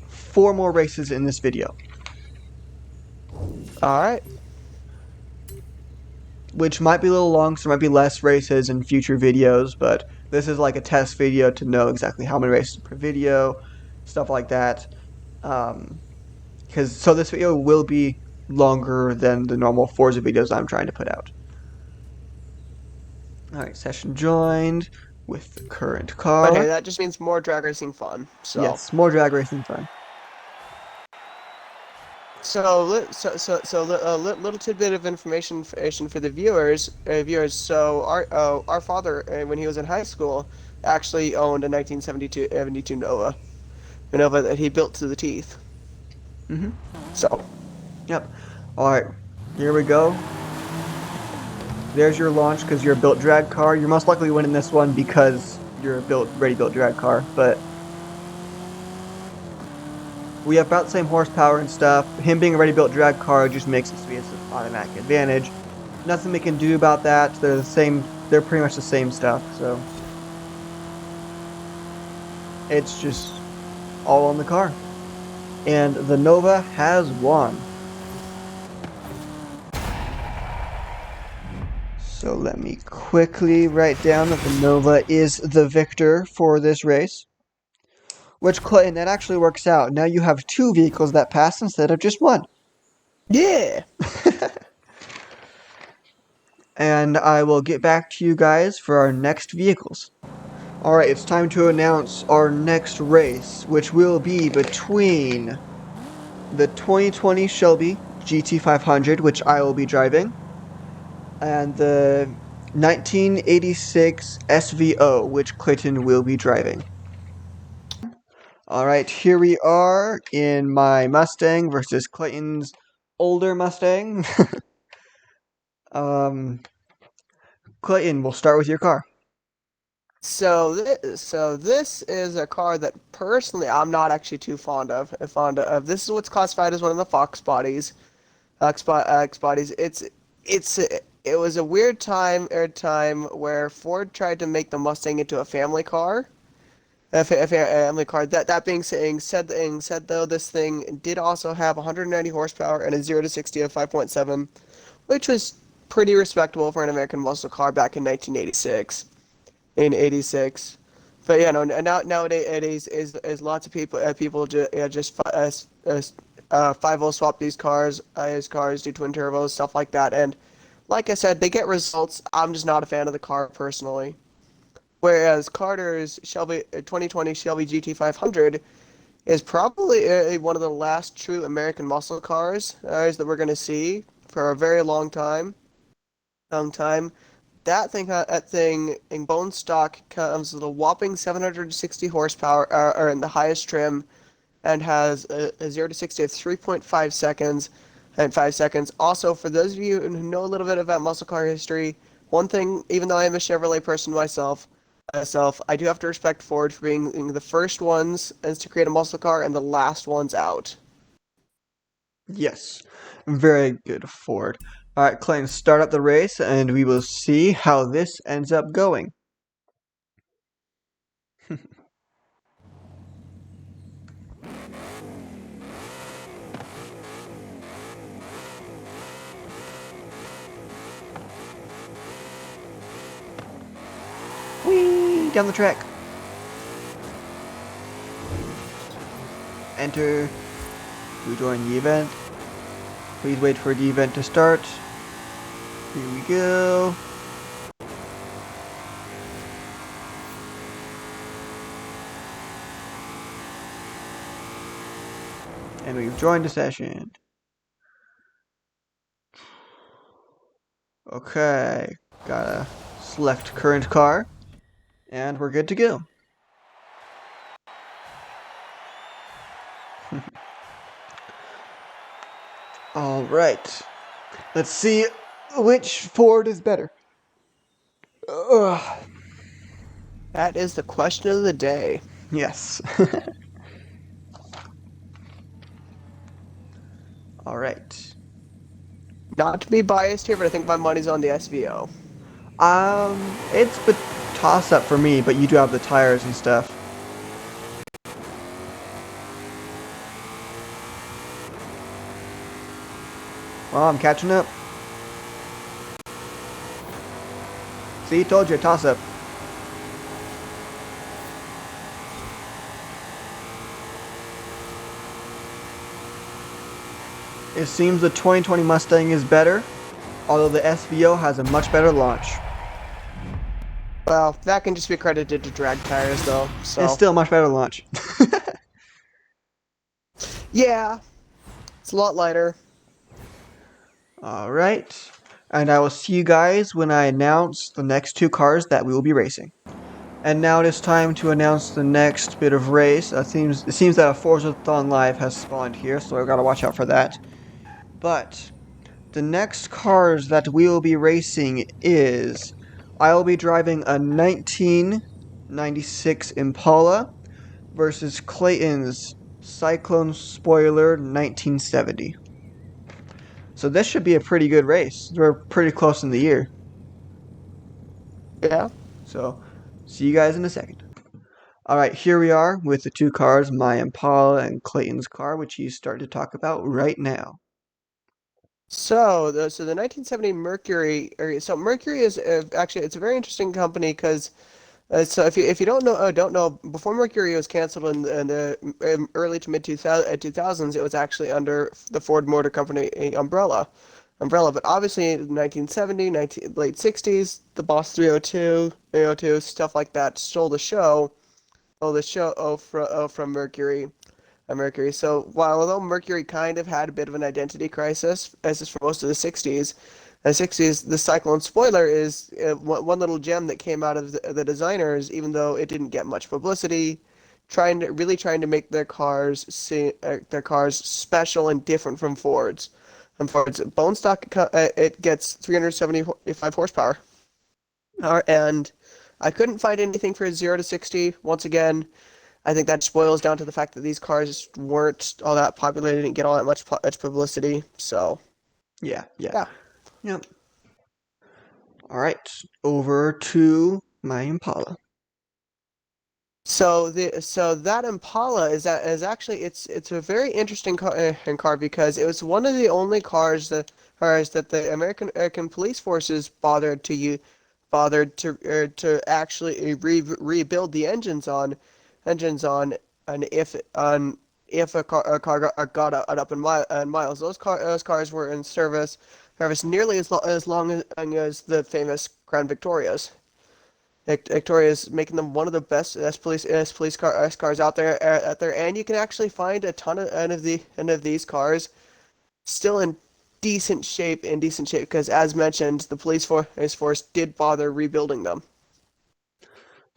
4 more races in this video, All right. which might be a little long, so there might be less races in future videos, but this is like a test video to know exactly how many races per video, stuff like that. So this video will be longer than the normal Forza videos I'm trying to put out. All right, session joined with the current But hey, car. that just means more drag racing fun. So. Yes, more drag racing fun. Little tidbit of information for the viewers. So our father, when he was in high school, actually owned a 1972 Nova that he built to the teeth. Mm-hmm. So, Yep. All right, here we go. There's your launch because you're a built drag car. You're most likely winning this one because you're a ready-built drag car, but we have about the same horsepower and stuff. Him being a ready-built drag car just makes it so he has an automatic advantage. Nothing we can do about that. They're the same. They're pretty much the same stuff. So it's just all on the car. And the Nova has won. So let me quickly write down that the Nova is the victor for this race. Which, Clayton, that actually works out. Now you have two vehicles that pass instead of just one. Yeah. And I will get back to you guys for our next vehicles. Alright, it's time to announce our next race, which will be between the 2020 Shelby GT500, which I will be driving, and the 1986 SVO, which Clayton will be driving. Alright, here we are in my Mustang versus Clayton's older Mustang. um, Clayton, we'll start with your car. So this is a car that personally I'm not actually too fond of. This is what's classified as one of the Fox bodies. X bodies. It was a weird time where Ford tried to make the Mustang into a family car. A family car. That being said though, this thing did also have 190 horsepower and a 0 to 60 of 5.7, which was pretty respectable for an American muscle car back in 1986. In 86. But yeah, no, nowadays is lots of people just 5.0 swap these cars as cars do twin turbos, stuff like that. And like I said, they get results. I'm just not a fan of the car personally. Whereas Carter's Shelby 2020 Shelby GT500 is probably one of the last true American muscle cars that we're going to see for a very long time. Long time. That thing in bone stock comes with a whopping 760 horsepower, or in the highest trim, and has a 0 to 60 of 3.5 seconds and 5 seconds. Also, for those of you who know a little bit about muscle car history, one thing, even though I am a Chevrolet person myself, I do have to respect Ford for being the first ones as to create a muscle car and the last ones out. Yes, very good, Ford. Alright, Clayton, start up the race and we will see how this ends up going. Whee! Down the track. Enter to join the event. Please wait for the event to start. Here we go. And we've joined the session. Okay, gotta select current car, and we're good to go. Alright, let's see which Ford is better. Ugh. That is the question of the day. Yes. Alright. Not to be biased here, but I think my money's on the SVO. It's a toss-up for me, but you do have the tires and stuff. Well, I'm catching up. See, told you, toss-up. It seems the 2020 Mustang is better, although the SVO has a much better launch. Well, that can just be credited to drag tires, though. So It's still a much better launch. yeah, it's a lot lighter. Alright. And I will see you guys when I announce the next two cars that we will be racing. And now it is time to announce the next bit of race. It seems that a Forza-thon Live has spawned here, so I've got to watch out for that. But the next cars that we will be racing is... I will be driving a 1996 Impala versus Clayton's Cyclone Spoiler 1970. So this should be a pretty good race. We're pretty close in the year. Yeah. So, see you guys in a second. Alright, here we are with the two cars, my Impala and Clayton's car, which he's starting to talk about right now. So the 1970 Mercury, so Mercury is actually it's a very interesting company because so if you don't know, before Mercury was canceled in the early to mid 2000s, it was actually under the Ford Motor Company umbrella. But obviously in 1970, late 60s, the Boss 302, stuff like that stole the show from Mercury. So while although Mercury kind of had a bit of an identity crisis, as is for most of the 60s, the Cyclone spoiler is one little gem that came out of the designers, even though it didn't get much publicity, trying to make their cars special and different from Ford's. Ford's bone stock, it gets 375 horsepower, and I couldn't find anything for 0 to 60. Once again, I think that just boils down to the fact that these cars weren't all that popular, they didn't get all that much publicity. So Yeah, yeah. yeah. Yep. All right, over to my Impala. So that Impala is actually it's a very interesting car because it was one of the only cars that the American police forces bothered to actually rebuild the engines on and if a car got up in miles. Those cars were in service nearly as long as the famous Crown Victorias. Victoria is making them one of the best S cars out there, and you can actually find a ton of these cars still in decent shape because, as mentioned, the police force did bother rebuilding them.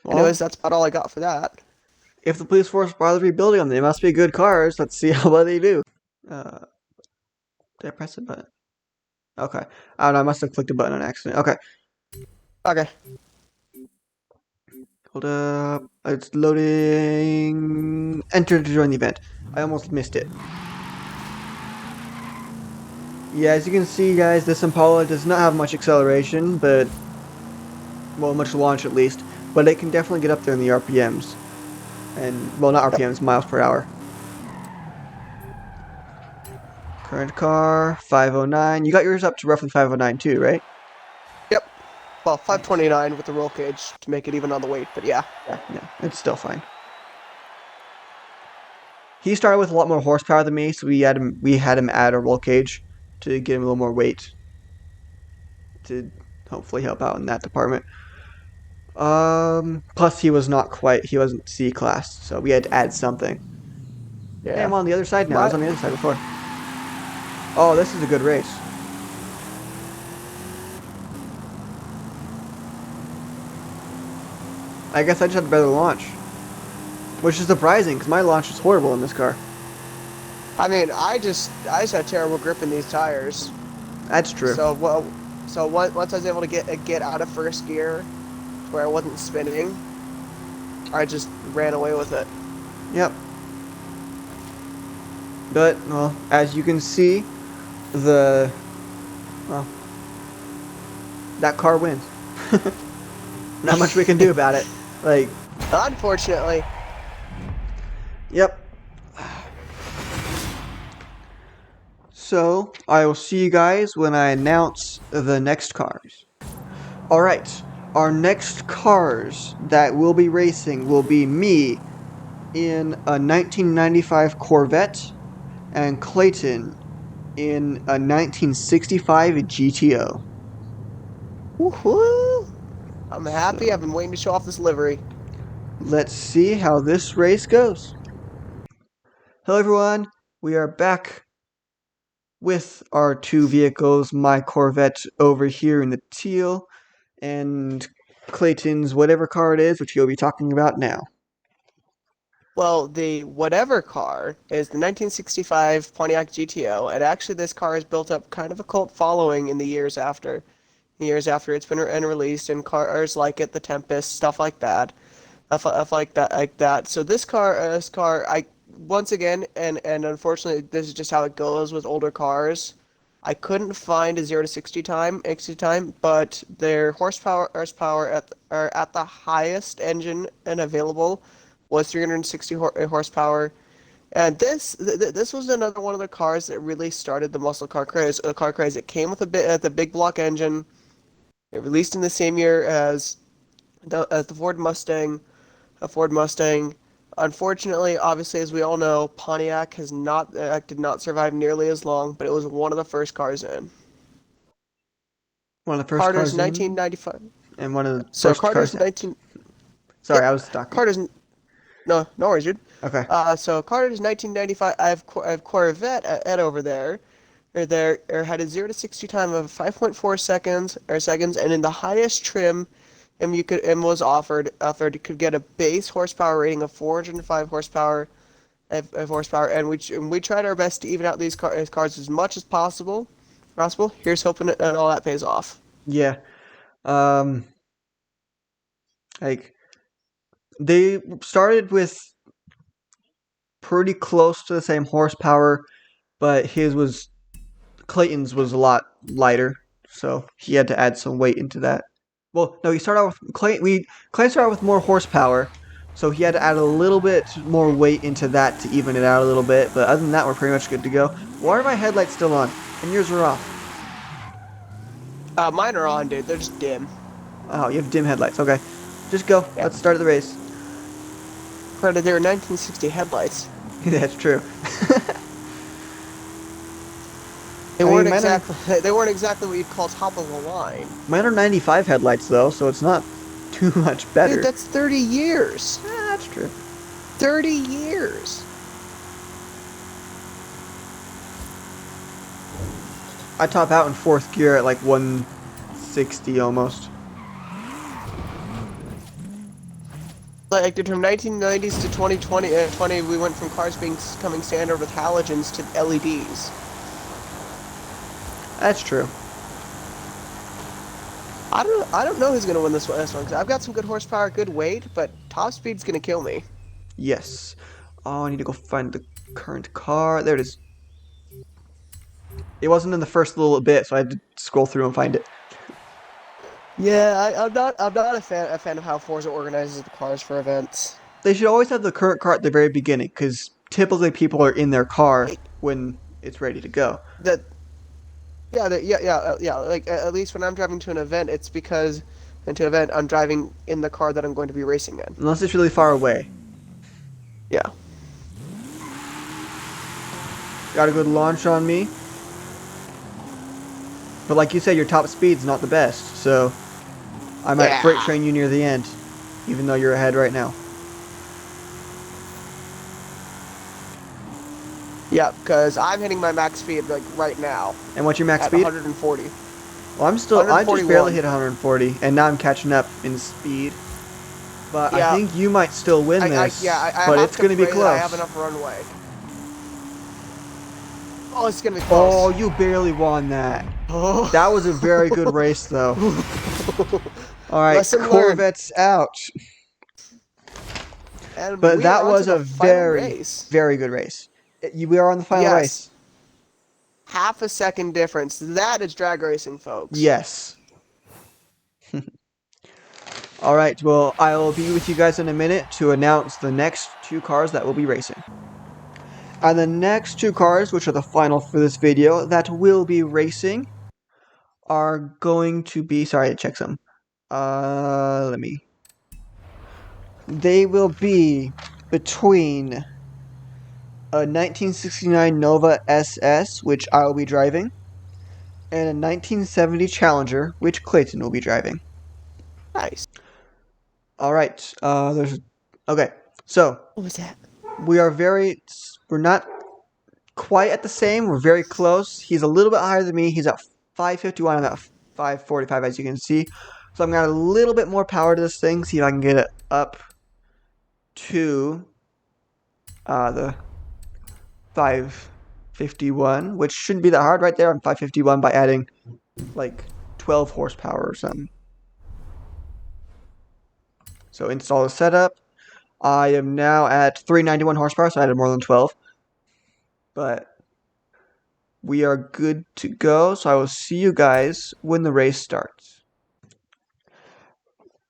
Well, Anyways, that's about all I got for that. if the police force bothers rebuilding them, they must be good cars. Let's see how well they do. Uh, did I press the button? Okay. I don't know. I must have clicked a button on accident. Okay. Okay. Hold up. It's loading. Enter to join the event. I almost missed it. Yeah, as you can see, guys, this Impala does not have much acceleration, but, well, much launch at least. But it can definitely get up there in the RPMs. And, well, not Yep. RPMs, miles per hour. Current car, 509. You got yours up to roughly 509 too, right? Yep. Well, Nice. 529 with the roll cage to make it even on the weight, but yeah. Yeah, yeah, it's still fine. He started with a lot more horsepower than me, so we had him add a roll cage to get him a little more weight to hopefully help out in that department. Plus he wasn't C class, so we had to add something. Hey, Yeah. I'm on the other side now. I was My on the other side before. Oh, this is a good race. I guess I just had a better launch, which is surprising because my launch is horrible in this car. I mean, I just had terrible grip in these tires. That's true. So once I was able to get out of first gear where I wasn't spinning, I just ran away with it. Yep. But well, as you can see, the well, that car wins. Not much we can do about it. Like, Unfortunately. yep. So I will see you guys when I announce the next cars. Alright, our next cars that will be racing will be me in a 1995 Corvette and Clayton in a 1965 GTO. Woohoo! I'm happy. I've So been waiting to show off this livery. let's see how this race goes. Hello everyone, we are back with our two vehicles, my Corvette over here in the teal, and Clayton's whatever car it is, which he'll be talking about now. Well, the whatever car is the 1965 Pontiac Gto, and actually this car has built up kind of a cult following in the years after. Years after it's been released, and cars like it, the Tempest, stuff like that. Stuff like that. So this car, I once again, and unfortunately, this is just how it goes with older cars. I couldn't find a 0 to 60 time, but their horsepower at the highest engine and available was 360 horsepower, And this was another one of the cars that really started the muscle car craze. A car craze. It came with the big block engine. It released in the same year as the Ford Mustang, a Ford Mustang. Unfortunately, obviously, as we all know, Pontiac has not did not survive nearly as long, but it was one of the first cars in. One of the first Carter's cars in, 1995. and one of the So first Carter's cars out. 19. Sorry, Yep, I was talking. Carter's no worries, dude. Okay. So Carter's 1995. I have Corvette at over there. Or had a 0 to 60 time of 5.4 seconds, and in the highest trim, and was offered could get a base horsepower rating of 405 horsepower, and we tried our best to even out these cars as much as possible. Here's hoping that all that pays off. Yeah. Um, like they started with pretty close to the same horsepower, but his was Clayton's was a lot lighter, so he had to add some weight into that. Well, no, he started out with Clayton started out with more horsepower, so he had to add a little bit more weight into that to even it out a little bit. But other than that, we're pretty much good to go. Why are my headlights still on? And yours are off. Mine are on, dude. They're just dim. Oh, you have dim headlights. Okay, just go. Yeah, Let's start the race. granted, they were 1960 headlights. That's true. They I weren't mean, exactly they weren't exactly what you'd call top of the line. mine are 95 headlights though, so it's not too much Dude, better. that's 30 years. That's true. 30 years. I top out in fourth gear at like 160 almost. Like, dude, from 1990s to 2020, we went from cars coming standard with halogens to LEDs. That's true. I don't know who's gonna win this one. Cause I've got some good horsepower, good weight, but top speed's gonna kill me. Yes. Oh, I need to go find the current car. There it is. It wasn't in the first little bit, so I had to scroll through and find it. Yeah, I'm not a fan of how Forza organizes the cars for events. They should always have the current car at the very beginning, because typically people are in their car Like, when it's ready to go. that yeah. Like at least when I'm driving to an event, it's because into an event I'm driving in the car that I'm going to be racing in. Unless it's really far away. Yeah. Got a good launch on me. But like you said, your top speed's not the best, so I might freight Yeah. train you near the end, even though you're ahead right now. Yeah, because I'm hitting my max speed like right now And what's your max at speed? 140. Well, I just barely hit 140, and now I'm catching up in speed. But I Yeah, think you might still win this, I but have it's to going to be pray that I close. have enough runway. Oh, it's gonna be Oh, close. you barely won that. That was a very good Oh. race, though. All right, Lesson learned. Corvette's out. And But we are that on to was the a final very, race. very good race. We are on the final Yes, race. half a second difference. That is drag racing, folks. Yes. All right, well, I will be with you guys in a minute to announce the next two cars that will be racing. And the next two cars, which are the final for this video, that will be racing are going to be... Sorry, I checked some. Let me... They will be between a 1969 Nova SS, which I will be driving, and a 1970 Challenger, which Clayton will be driving. Nice. All right. Okay. So What was that? we're not quite at the same. We're very close. He's a little bit higher than me. He's at 551. I'm at 545, as you can see. So I'm gonna add a little bit more power to this thing. See if I can get it up to the 551, which shouldn't be that hard right there. I'm 551 by adding like 12 horsepower or something. So install the setup. I am now at 391 horsepower, so I added more than 12. But we are good to go, so I will see you guys when the race starts.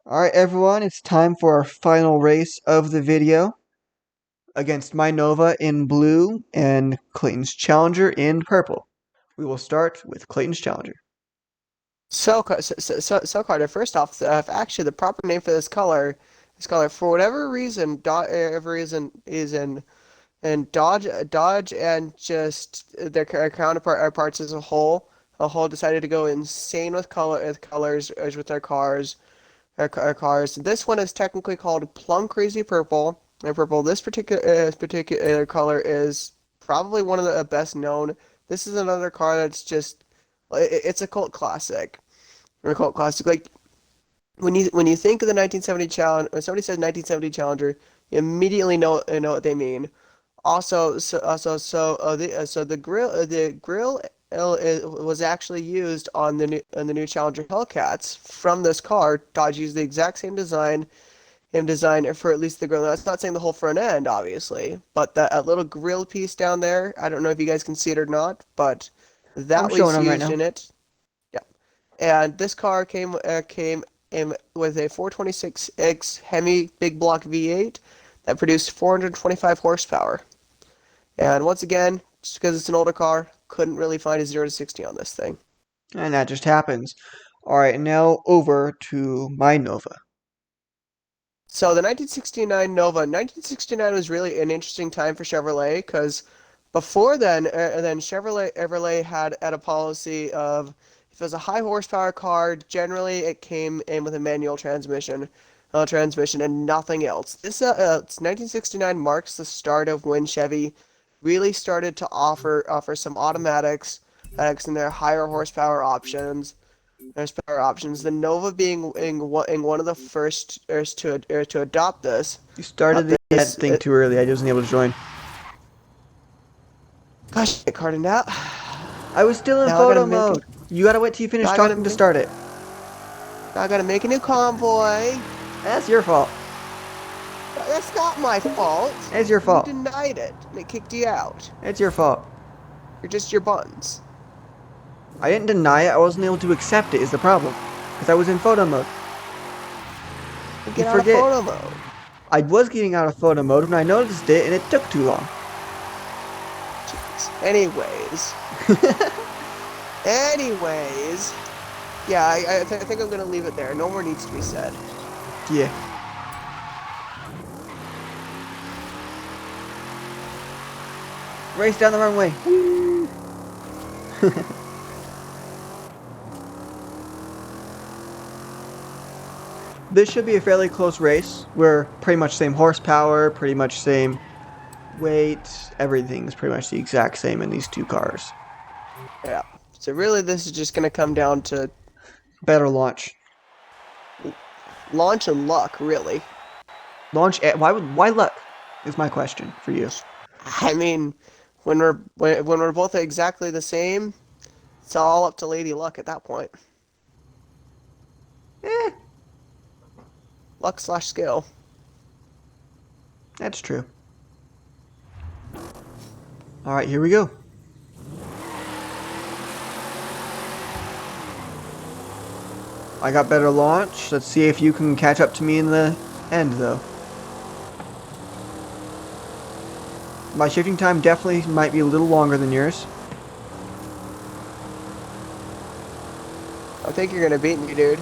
Alright everyone, it's time for our final race of the video. against my Nova in blue and Clayton's Challenger in purple. We will start with Clayton's Challenger. Carter. First off, actually, the proper name for this color, for whatever reason, is in Dodge, and just their counterparts as a whole decided to go insane with colors as with their cars. Our cars. This one is technically called Plum Crazy Purple. And purple. This particular color is probably one of the best known. This is another car that's just it's a cult classic. A cult classic. Like when you think of the 1970 Challenger, when somebody says 1970 Challenger, you immediately know what they mean. So the grill was actually used on the new Challenger Hellcats from this car. Dodge used the exact same design for at least the grill. Now, that's not saying the whole front end, obviously, but that little grill piece down there, I don't know if you guys can see it or not, but I'm that showing was them right used now. in it. Yeah. And this car came in with a 426X Hemi big block V8 that produced 425 horsepower. And once again, just because it's an older car, couldn't really find a 0 to 60 on this thing. And that just happens. Alright, now over to my Nova. So the 1969 Nova, 1969 was really an interesting time for Chevrolet because before then Chevrolet had a policy of if it was a high horsepower car, generally it came in with a manual transmission and nothing else. This 1969 marks the start of when Chevy really started to offer some automatics and their higher horsepower options. The Nova being one of the first to adopt this. You started the This thing too early. I wasn't able to join. Gosh, Carter, now I was still in now I gotta photo make mode. You gotta wait till you now finish I gotta talking to make start it. now I gotta make a new convoy. That's your fault. That's not my fault. It's your You fault. denied it and it kicked you out. It's your fault. You're just your buttons. I didn't deny it. I wasn't able to accept it is the problem. Because I was in photo mode. You Get out of forget. photo mode. I was getting out of photo mode when I noticed it and it took too long. Jeez. Anyways, yeah, I think I'm gonna leave it there. No more needs to be said. Yeah. Race down the runway. Woo! This should be a fairly close race. We're pretty much same horsepower, pretty much same weight. Everything's pretty much the exact same in these two cars. Yeah. So really, this is just gonna come down to Better launch. launch and luck, really. Why luck? Is my question for you. I mean, when we're both exactly the same, it's all up to Lady Luck at that point. Eh, Luck/skill. that's true. Alright, here we go. I got better launch. Let's see if you can catch up to me in the end, though. My shifting time definitely might be a little longer than yours. I think you're gonna beat me, dude.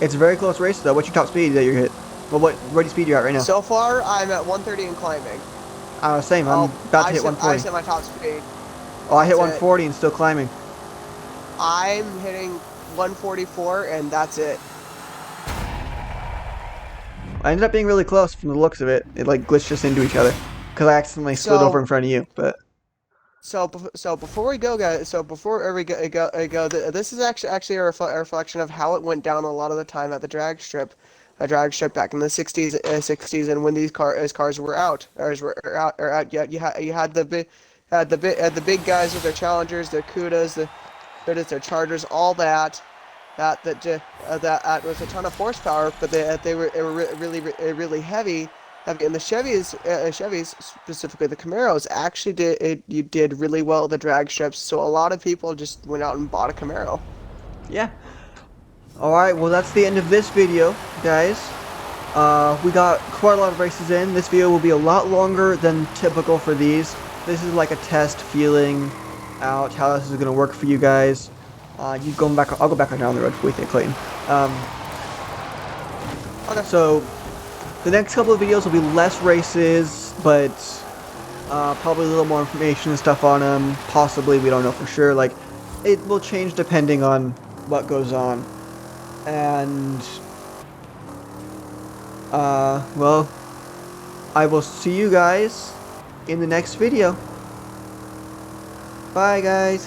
It's a very close race, though. What's your top speed that you're hit? Well, what speed you at right now? So far, I'm at 130 and climbing. Same. I'm about to hit I 140. set my top speed. Oh, I hit That's it. 140 and still climbing. I'm hitting 144, and that's it. I ended up being really close from the looks of it. It like glitched us into each other because I accidentally slid over in front of you. But So before we go, guys. So before we go, this is actually a reflection of how it went down a lot of the time at the drag strip, back in the 60s, and when these cars were out, or out. Yeah, you had the big guys with their Challengers, their Cudas, their Chargers, all that. That was a ton of horsepower, but they were really heavy. And the Chevys, specifically the Camaros, actually did really well at the drag strips. So a lot of people just went out and bought a Camaro. yeah. Alright, well that's the end of this video, guys. We got quite a lot of races in. This video will be a lot longer than typical for these. This is like a test feeling out how this is going to work for you guys. You going back? I'll go back on down the road with you, Clayton. Um, Okay. so the next couple of videos will be less races, but probably a little more information and stuff on them. Possibly, we don't know for sure. Like, it will change depending on what goes on. And, well, I will see you guys in the next video. Bye, guys.